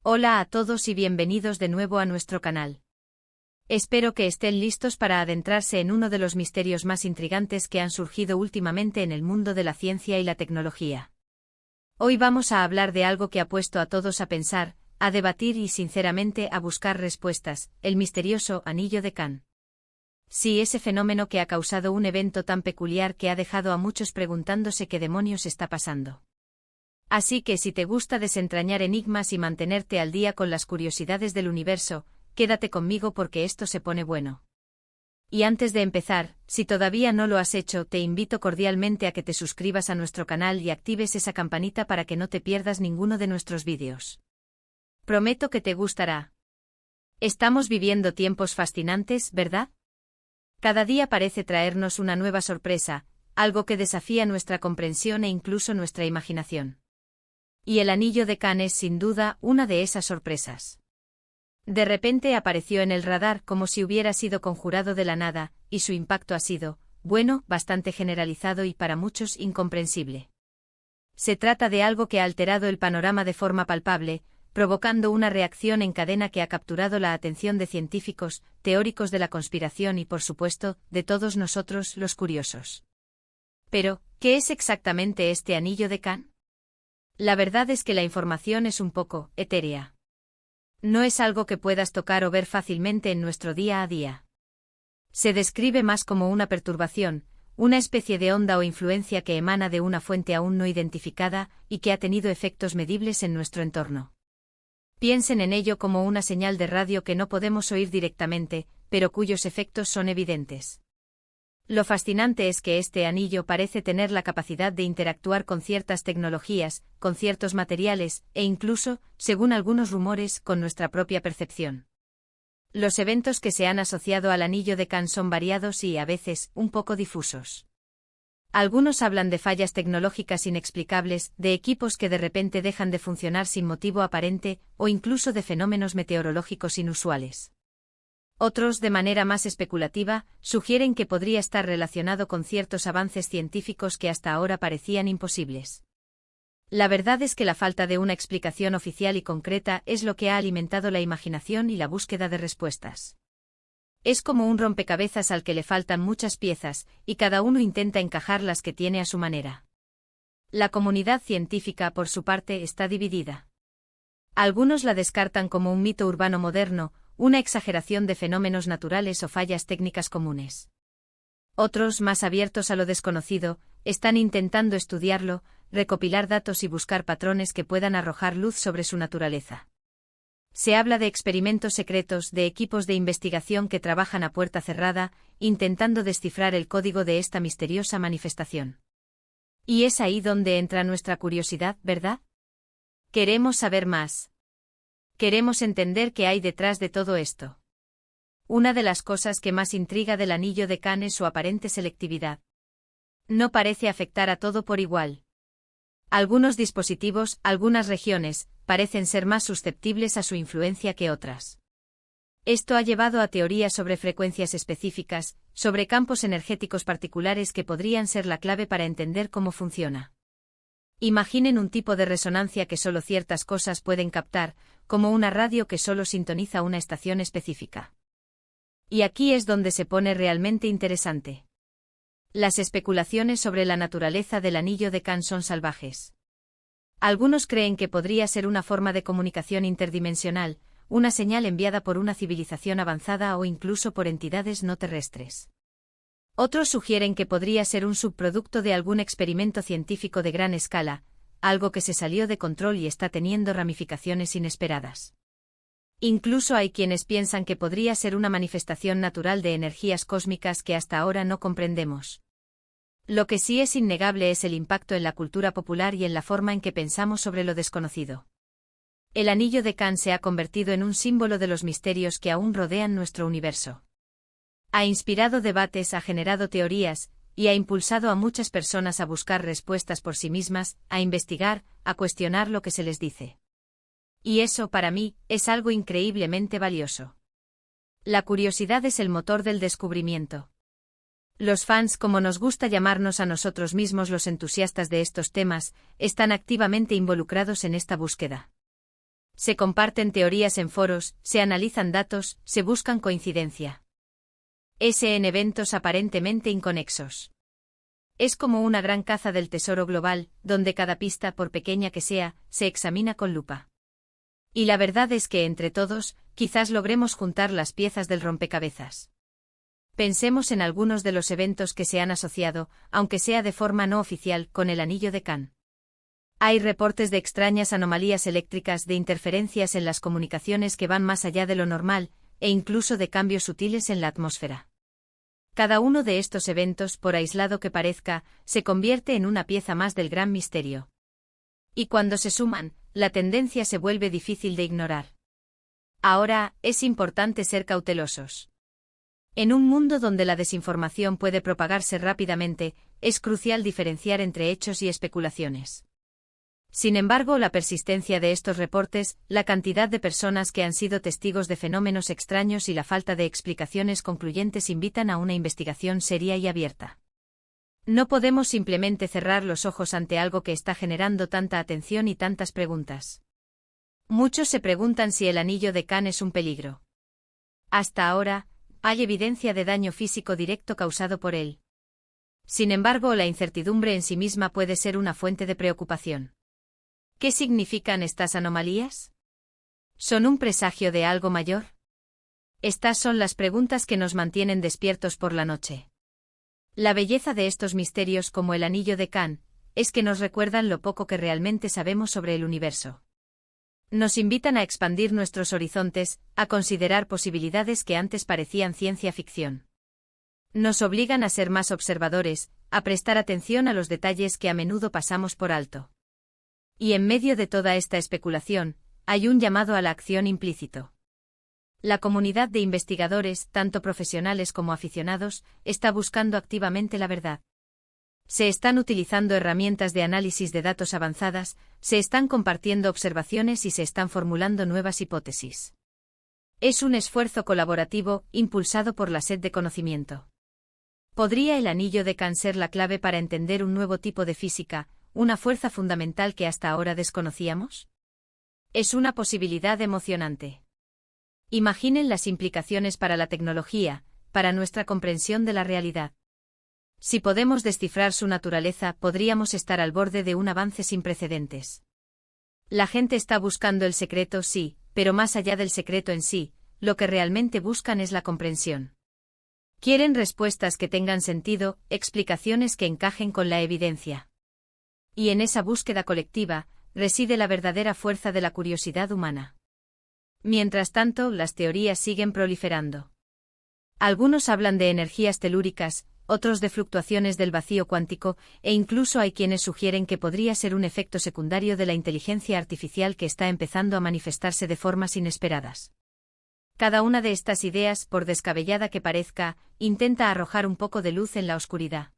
Hola a todos y bienvenidos de nuevo a nuestro canal. Espero que estén listos para adentrarse en uno de los misterios más intrigantes que han surgido últimamente en el mundo de la ciencia y la tecnología. Hoy vamos a hablar de algo que ha puesto a todos a pensar, a debatir y sinceramente a buscar respuestas: el misterioso Anillo de Kan. Sí, ese fenómeno que ha causado un evento tan peculiar que ha dejado a muchos preguntándose qué demonios está pasando. Así que si te gusta desentrañar enigmas y mantenerte al día con las curiosidades del universo, quédate conmigo porque esto se pone bueno. Y antes de empezar, si todavía no lo has hecho, te invito cordialmente a que te suscribas a nuestro canal y actives esa campanita para que no te pierdas ninguno de nuestros vídeos. Prometo que te gustará. Estamos viviendo tiempos fascinantes, ¿verdad? Cada día parece traernos una nueva sorpresa, algo que desafía nuestra comprensión e incluso nuestra imaginación. Y el Anillo de Kan es sin duda una de esas sorpresas. De repente apareció en el radar como si hubiera sido conjurado de la nada, y su impacto ha sido, bueno, bastante generalizado y para muchos incomprensible. Se trata de algo que ha alterado el panorama de forma palpable, provocando una reacción en cadena que ha capturado la atención de científicos, teóricos de la conspiración y, por supuesto, de todos nosotros, los curiosos. Pero, ¿qué es exactamente este Anillo de Kan? La verdad es que la información es un poco etérea. No es algo que puedas tocar o ver fácilmente en nuestro día a día. Se describe más como una perturbación, una especie de onda o influencia que emana de una fuente aún no identificada y que ha tenido efectos medibles en nuestro entorno. Piensen en ello como una señal de radio que no podemos oír directamente, pero cuyos efectos son evidentes. Lo fascinante es que este anillo parece tener la capacidad de interactuar con ciertas tecnologías, con ciertos materiales, e incluso, según algunos rumores, con nuestra propia percepción. Los eventos que se han asociado al Anillo de Kan son variados y, a veces, un poco difusos. Algunos hablan de fallas tecnológicas inexplicables, de equipos que de repente dejan de funcionar sin motivo aparente, o incluso de fenómenos meteorológicos inusuales. Otros, de manera más especulativa, sugieren que podría estar relacionado con ciertos avances científicos que hasta ahora parecían imposibles. La verdad es que la falta de una explicación oficial y concreta es lo que ha alimentado la imaginación y la búsqueda de respuestas. Es como un rompecabezas al que le faltan muchas piezas, y cada uno intenta encajar las que tiene a su manera. La comunidad científica, por su parte, está dividida. Algunos la descartan como un mito urbano moderno, una exageración de fenómenos naturales o fallas técnicas comunes. Otros, más abiertos a lo desconocido, están intentando estudiarlo, recopilar datos y buscar patrones que puedan arrojar luz sobre su naturaleza. Se habla de experimentos secretos, de equipos de investigación que trabajan a puerta cerrada, intentando descifrar el código de esta misteriosa manifestación. Y es ahí donde entra nuestra curiosidad, ¿verdad? Queremos saber más. Queremos entender qué hay detrás de todo esto. Una de las cosas que más intriga del Anillo de Kan es su aparente selectividad. No parece afectar a todo por igual. Algunos dispositivos, algunas regiones, parecen ser más susceptibles a su influencia que otras. Esto ha llevado a teorías sobre frecuencias específicas, sobre campos energéticos particulares que podrían ser la clave para entender cómo funciona. Imaginen un tipo de resonancia que solo ciertas cosas pueden captar, como una radio que solo sintoniza una estación específica. Y aquí es donde se pone realmente interesante. Las especulaciones sobre la naturaleza del Anillo de Kan son salvajes. Algunos creen que podría ser una forma de comunicación interdimensional, una señal enviada por una civilización avanzada o incluso por entidades no terrestres. Otros sugieren que podría ser un subproducto de algún experimento científico de gran escala, algo que se salió de control y está teniendo ramificaciones inesperadas. Incluso hay quienes piensan que podría ser una manifestación natural de energías cósmicas que hasta ahora no comprendemos. Lo que sí es innegable es el impacto en la cultura popular y en la forma en que pensamos sobre lo desconocido. El Anillo de Kan se ha convertido en un símbolo de los misterios que aún rodean nuestro universo. Ha inspirado debates, ha generado teorías, y ha impulsado a muchas personas a buscar respuestas por sí mismas, a investigar, a cuestionar lo que se les dice. Y eso, para mí, es algo increíblemente valioso. La curiosidad es el motor del descubrimiento. Los fans, como nos gusta llamarnos a nosotros mismos los entusiastas de estos temas, están activamente involucrados en esta búsqueda. Se comparten teorías en foros, se analizan datos, se buscan coincidencia. En eventos aparentemente inconexos. Es como una gran caza del tesoro global, donde cada pista, por pequeña que sea, se examina con lupa. Y la verdad es que entre todos, quizás logremos juntar las piezas del rompecabezas. Pensemos en algunos de los eventos que se han asociado, aunque sea de forma no oficial, con el anillo de Can. Hay reportes de extrañas anomalías eléctricas, de interferencias en las comunicaciones que van más allá de lo normal, e incluso de cambios sutiles en la atmósfera. Cada uno de estos eventos, por aislado que parezca, se convierte en una pieza más del gran misterio. Y cuando se suman, la tendencia se vuelve difícil de ignorar. Ahora, es importante ser cautelosos. En un mundo donde la desinformación puede propagarse rápidamente, es crucial diferenciar entre hechos y especulaciones. Sin embargo, la persistencia de estos reportes, la cantidad de personas que han sido testigos de fenómenos extraños y la falta de explicaciones concluyentes invitan a una investigación seria y abierta. No podemos simplemente cerrar los ojos ante algo que está generando tanta atención y tantas preguntas. Muchos se preguntan si el anillo de Can es un peligro. Hasta ahora, hay evidencia de daño físico directo causado por él. Sin embargo, la incertidumbre en sí misma puede ser una fuente de preocupación. ¿Qué significan estas anomalías? ¿Son un presagio de algo mayor? Estas son las preguntas que nos mantienen despiertos por la noche. La belleza de estos misterios, como el anillo de Can, es que nos recuerdan lo poco que realmente sabemos sobre el universo. Nos invitan a expandir nuestros horizontes, a considerar posibilidades que antes parecían ciencia ficción. Nos obligan a ser más observadores, a prestar atención a los detalles que a menudo pasamos por alto. Y en medio de toda esta especulación, hay un llamado a la acción implícito. La comunidad de investigadores, tanto profesionales como aficionados, está buscando activamente la verdad. Se están utilizando herramientas de análisis de datos avanzadas, se están compartiendo observaciones y se están formulando nuevas hipótesis. Es un esfuerzo colaborativo, impulsado por la sed de conocimiento. ¿Podría el anillo de Can ser la clave para entender un nuevo tipo de física, una fuerza fundamental que hasta ahora desconocíamos? Es una posibilidad emocionante. Imaginen las implicaciones para la tecnología, para nuestra comprensión de la realidad. Si podemos descifrar su naturaleza, podríamos estar al borde de un avance sin precedentes. La gente está buscando el secreto, sí, pero más allá del secreto en sí, lo que realmente buscan es la comprensión. Quieren respuestas que tengan sentido, explicaciones que encajen con la evidencia. Y en esa búsqueda colectiva, reside la verdadera fuerza de la curiosidad humana. Mientras tanto, las teorías siguen proliferando. Algunos hablan de energías telúricas, otros de fluctuaciones del vacío cuántico, e incluso hay quienes sugieren que podría ser un efecto secundario de la inteligencia artificial que está empezando a manifestarse de formas inesperadas. Cada una de estas ideas, por descabellada que parezca, intenta arrojar un poco de luz en la oscuridad.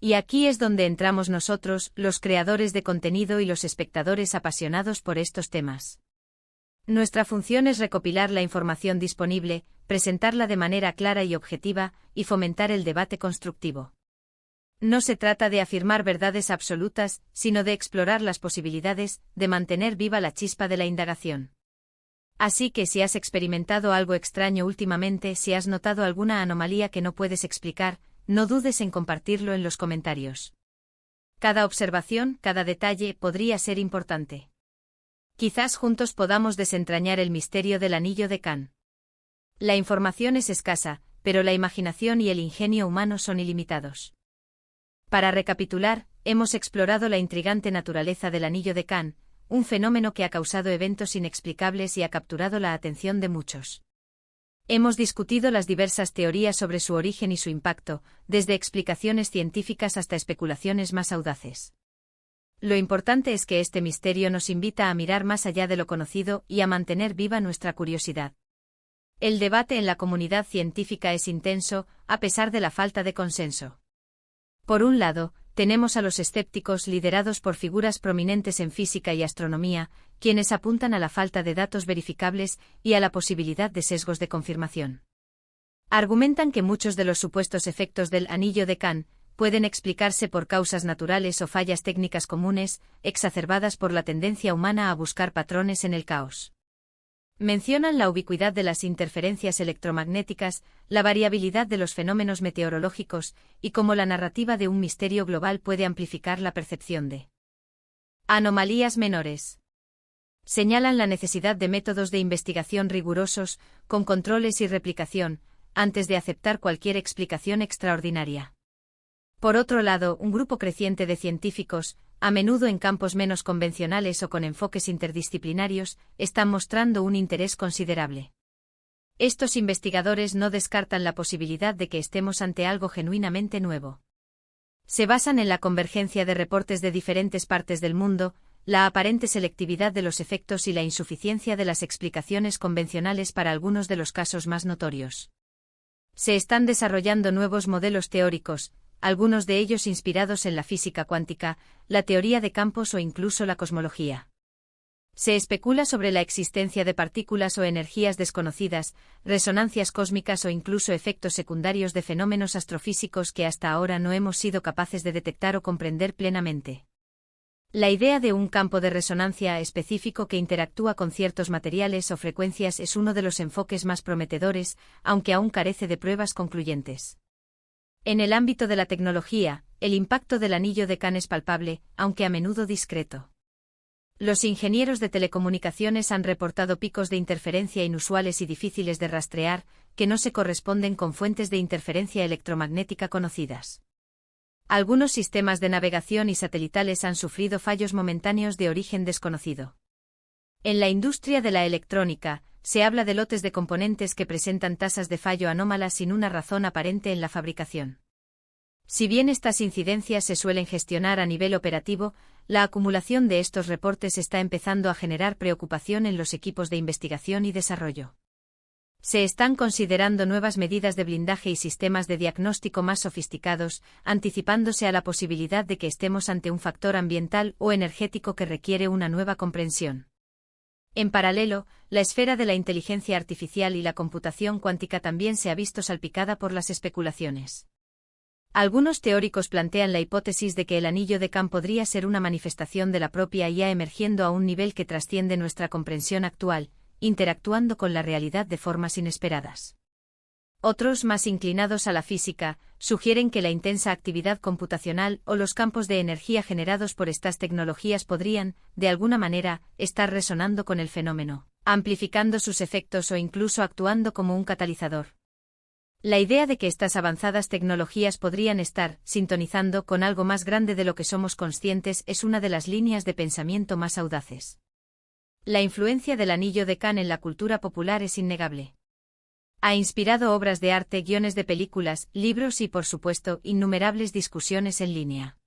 Y aquí es donde entramos nosotros, los creadores de contenido y los espectadores apasionados por estos temas. Nuestra función es recopilar la información disponible, presentarla de manera clara y objetiva, y fomentar el debate constructivo. No se trata de afirmar verdades absolutas, sino de explorar las posibilidades, de mantener viva la chispa de la indagación. Así que si has experimentado algo extraño últimamente, si has notado alguna anomalía que no puedes explicar, no dudes en compartirlo en los comentarios. Cada observación, cada detalle, podría ser importante. Quizás juntos podamos desentrañar el misterio del anillo de Can. La información es escasa, pero la imaginación y el ingenio humano son ilimitados. Para recapitular, hemos explorado la intrigante naturaleza del anillo de Can, un fenómeno que ha causado eventos inexplicables y ha capturado la atención de muchos. Hemos discutido las diversas teorías sobre su origen y su impacto, desde explicaciones científicas hasta especulaciones más audaces. Lo importante es que este misterio nos invita a mirar más allá de lo conocido y a mantener viva nuestra curiosidad. El debate en la comunidad científica es intenso, a pesar de la falta de consenso. Por un lado, tenemos a los escépticos liderados por figuras prominentes en física y astronomía, quienes apuntan a la falta de datos verificables y a la posibilidad de sesgos de confirmación. Argumentan que muchos de los supuestos efectos del anillo de Can pueden explicarse por causas naturales o fallas técnicas comunes, exacerbadas por la tendencia humana a buscar patrones en el caos. Mencionan la ubicuidad de las interferencias electromagnéticas, la variabilidad de los fenómenos meteorológicos, y cómo la narrativa de un misterio global puede amplificar la percepción de anomalías menores. Señalan la necesidad de métodos de investigación rigurosos, con controles y replicación, antes de aceptar cualquier explicación extraordinaria. Por otro lado, un grupo creciente de científicos, a menudo en campos menos convencionales o con enfoques interdisciplinarios, están mostrando un interés considerable. Estos investigadores no descartan la posibilidad de que estemos ante algo genuinamente nuevo. Se basan en la convergencia de reportes de diferentes partes del mundo, la aparente selectividad de los efectos y la insuficiencia de las explicaciones convencionales para algunos de los casos más notorios. Se están desarrollando nuevos modelos teóricos, algunos de ellos inspirados en la física cuántica, la teoría de campos o incluso la cosmología. Se especula sobre la existencia de partículas o energías desconocidas, resonancias cósmicas o incluso efectos secundarios de fenómenos astrofísicos que hasta ahora no hemos sido capaces de detectar o comprender plenamente. La idea de un campo de resonancia específico que interactúa con ciertos materiales o frecuencias es uno de los enfoques más prometedores, aunque aún carece de pruebas concluyentes. En el ámbito de la tecnología, el impacto del anillo de Kahn es palpable, aunque a menudo discreto. Los ingenieros de telecomunicaciones han reportado picos de interferencia inusuales y difíciles de rastrear, que no se corresponden con fuentes de interferencia electromagnética conocidas. Algunos sistemas de navegación y satelitales han sufrido fallos momentáneos de origen desconocido. En la industria de la electrónica, se habla de lotes de componentes que presentan tasas de fallo anómalas sin una razón aparente en la fabricación. Si bien estas incidencias se suelen gestionar a nivel operativo, la acumulación de estos reportes está empezando a generar preocupación en los equipos de investigación y desarrollo. Se están considerando nuevas medidas de blindaje y sistemas de diagnóstico más sofisticados, anticipándose a la posibilidad de que estemos ante un factor ambiental o energético que requiere una nueva comprensión. En paralelo, la esfera de la inteligencia artificial y la computación cuántica también se ha visto salpicada por las especulaciones. Algunos teóricos plantean la hipótesis de que el anillo de Kahn podría ser una manifestación de la propia IA emergiendo a un nivel que trasciende nuestra comprensión actual, interactuando con la realidad de formas inesperadas. Otros, más inclinados a la física, sugieren que la intensa actividad computacional o los campos de energía generados por estas tecnologías podrían, de alguna manera, estar resonando con el fenómeno, amplificando sus efectos o incluso actuando como un catalizador. La idea de que estas avanzadas tecnologías podrían estar sintonizando con algo más grande de lo que somos conscientes es una de las líneas de pensamiento más audaces. La influencia del anillo de Kahn en la cultura popular es innegable. Ha inspirado obras de arte, guiones de películas, libros y, por supuesto, innumerables discusiones en línea.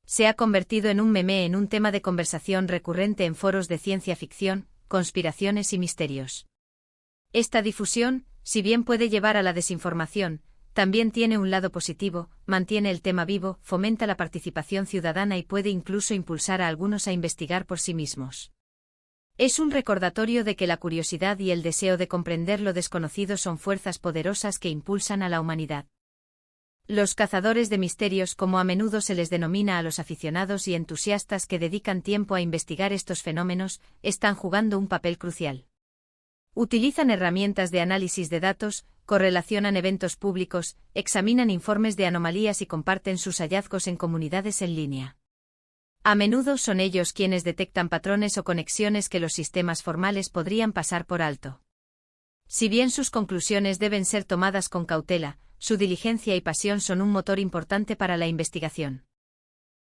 Se ha convertido en un meme, en un tema de conversación recurrente en foros de ciencia ficción, conspiraciones y misterios. Esta difusión, si bien puede llevar a la desinformación, también tiene un lado positivo, mantiene el tema vivo, fomenta la participación ciudadana y puede incluso impulsar a algunos a investigar por sí mismos. Es un recordatorio de que la curiosidad y el deseo de comprender lo desconocido son fuerzas poderosas que impulsan a la humanidad. Los cazadores de misterios, como a menudo se les denomina a los aficionados y entusiastas que dedican tiempo a investigar estos fenómenos, están jugando un papel crucial. Utilizan herramientas de análisis de datos, correlacionan eventos públicos, examinan informes de anomalías y comparten sus hallazgos en comunidades en línea. A menudo son ellos quienes detectan patrones o conexiones que los sistemas formales podrían pasar por alto. Si bien sus conclusiones deben ser tomadas con cautela, su diligencia y pasión son un motor importante para la investigación.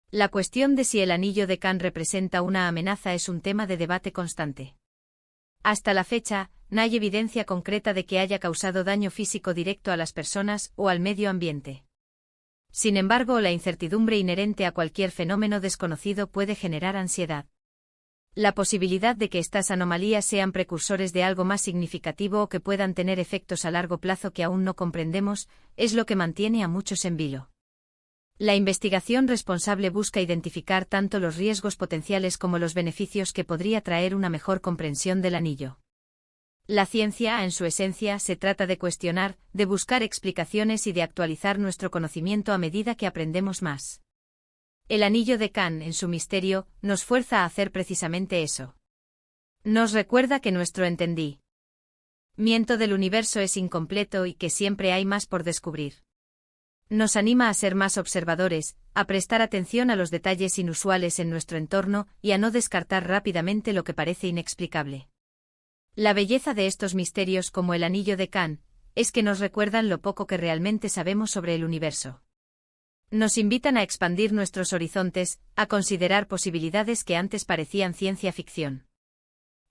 La cuestión de si el anillo de Kahn representa una amenaza es un tema de debate constante. Hasta la fecha, no hay evidencia concreta de que haya causado daño físico directo a las personas o al medio ambiente. Sin embargo, la incertidumbre inherente a cualquier fenómeno desconocido puede generar ansiedad. La posibilidad de que estas anomalías sean precursores de algo más significativo o que puedan tener efectos a largo plazo que aún no comprendemos, es lo que mantiene a muchos en vilo. La investigación responsable busca identificar tanto los riesgos potenciales como los beneficios que podría traer una mejor comprensión del anillo. La ciencia, en su esencia, se trata de cuestionar, de buscar explicaciones y de actualizar nuestro conocimiento a medida que aprendemos más. El anillo de Kant, en su misterio, nos fuerza a hacer precisamente eso. Nos recuerda que nuestro entendimiento del universo es incompleto y que siempre hay más por descubrir. Nos anima a ser más observadores, a prestar atención a los detalles inusuales en nuestro entorno y a no descartar rápidamente lo que parece inexplicable. La belleza de estos misterios, como el anillo de Kant, es que nos recuerdan lo poco que realmente sabemos sobre el universo. Nos invitan a expandir nuestros horizontes, a considerar posibilidades que antes parecían ciencia ficción.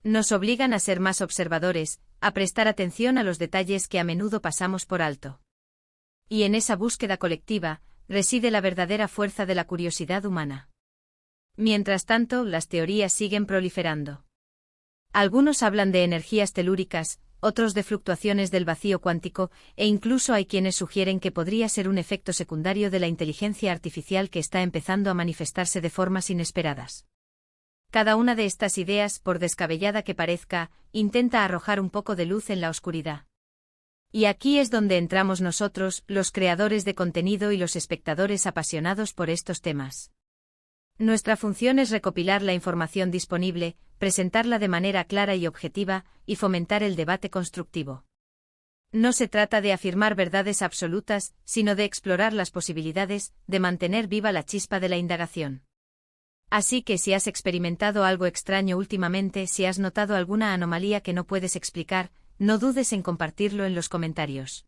Nos obligan a ser más observadores, a prestar atención a los detalles que a menudo pasamos por alto. Y en esa búsqueda colectiva, reside la verdadera fuerza de la curiosidad humana. Mientras tanto, las teorías siguen proliferando. Algunos hablan de energías telúricas, otros de fluctuaciones del vacío cuántico, e incluso hay quienes sugieren que podría ser un efecto secundario de la inteligencia artificial que está empezando a manifestarse de formas inesperadas. Cada una de estas ideas, por descabellada que parezca, intenta arrojar un poco de luz en la oscuridad. Y aquí es donde entramos nosotros, los creadores de contenido y los espectadores apasionados por estos temas. Nuestra función es recopilar la información disponible, presentarla de manera clara y objetiva, y fomentar el debate constructivo. No se trata de afirmar verdades absolutas, sino de explorar las posibilidades, de mantener viva la chispa de la indagación. Así que si has experimentado algo extraño últimamente, si has notado alguna anomalía que no puedes explicar, no dudes en compartirlo en los comentarios.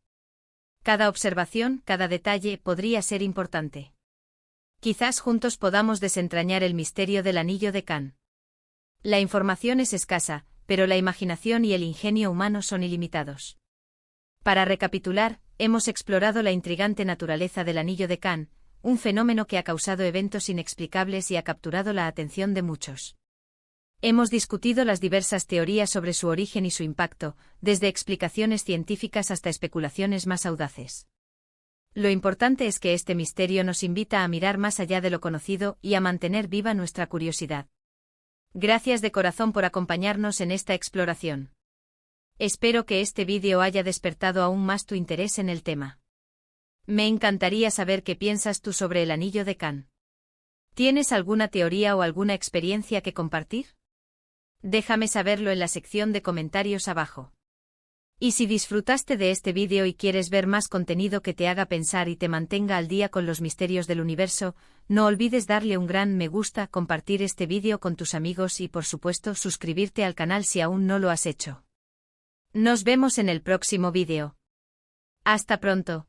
Cada observación, cada detalle, podría ser importante. Quizás juntos podamos desentrañar el misterio del anillo de Kant. La información es escasa, pero la imaginación y el ingenio humano son ilimitados. Para recapitular, hemos explorado la intrigante naturaleza del anillo de Kant, un fenómeno que ha causado eventos inexplicables y ha capturado la atención de muchos. Hemos discutido las diversas teorías sobre su origen y su impacto, desde explicaciones científicas hasta especulaciones más audaces. Lo importante es que este misterio nos invita a mirar más allá de lo conocido y a mantener viva nuestra curiosidad. Gracias de corazón por acompañarnos en esta exploración. Espero que este vídeo haya despertado aún más tu interés en el tema. Me encantaría saber qué piensas tú sobre el anillo de Kant. ¿Tienes alguna teoría o alguna experiencia que compartir? Déjame saberlo en la sección de comentarios abajo. Y si disfrutaste de este vídeo y quieres ver más contenido que te haga pensar y te mantenga al día con los misterios del universo, no olvides darle un gran me gusta, compartir este vídeo con tus amigos y por supuesto suscribirte al canal si aún no lo has hecho. Nos vemos en el próximo vídeo. Hasta pronto.